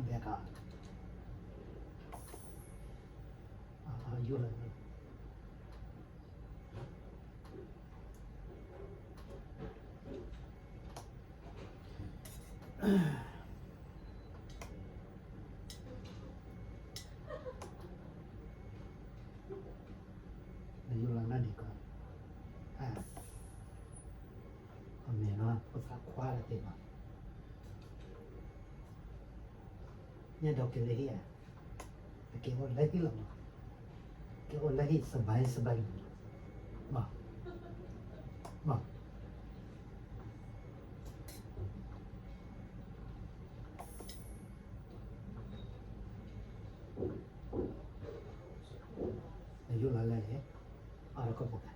back up. You like you like nothing. Mình nó có phải khoa là thế mà nhà đầu kia lấy à cái ôn lấy cái lắm cái ôn lấy sờ bài mà you là lấy ở đó có một cái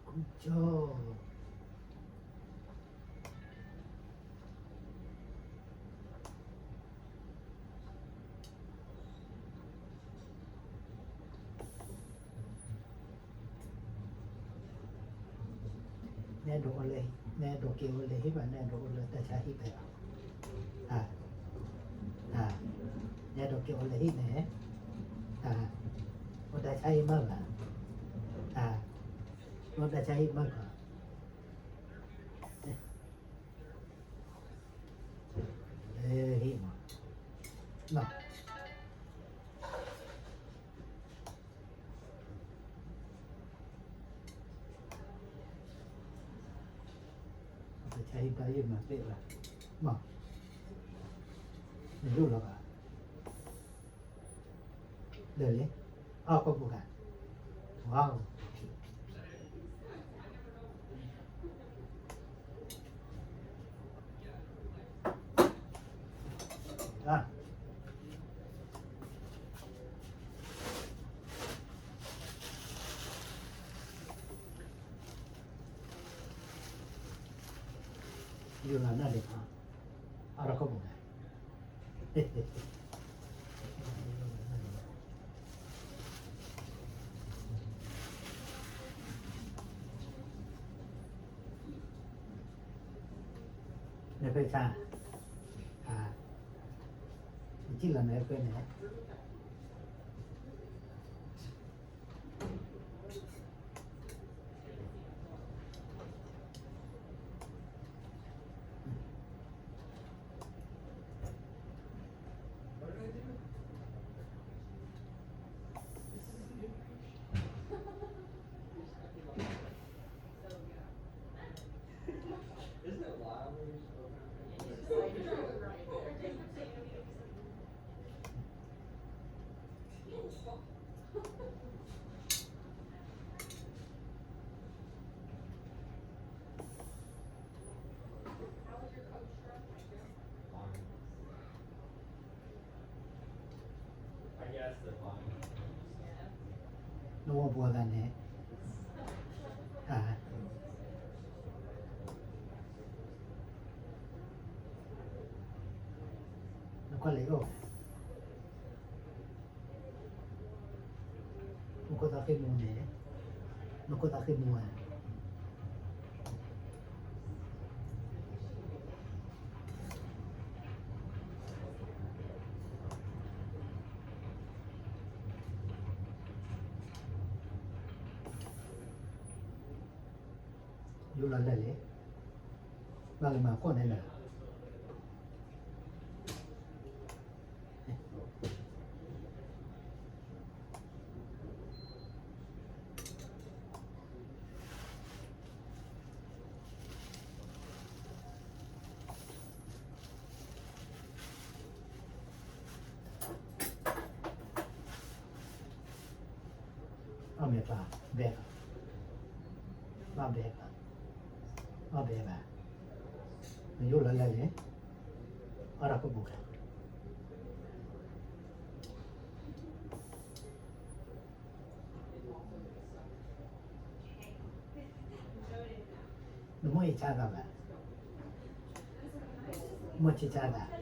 cũng cho nè đồ lấy nè đồ kia lấy và nè đồ lấy ta trả hết rồi nè đồ kia lấy nè nó ta trả hết mất nó ta trả hết mất hết mà nó chạy tới mà biết là mà mìnhรู้แล้วอ่ะเดี๋ยวนี้ก็บุกอ่ะว้าวอยู่นั่นเลยครับอะไรก็บุกอ่ะเนี่ยเป็นชาที่เราเนี่ยเป็นเนี่ยนัวบัวกันเนี่ยแล้วก็เลยก็มันก็ต้องขึ้นมูเนี่ยมันก็ต้องขึ้นมูอ่ะอยู่นั่นเลยบางมาคนนี่แหละเอาเมียปลาแบกมาแบกมาแบกมันอยู่นั่นเลยอะไรก็บุกnó mới chả ra mà mới chỉ chả ra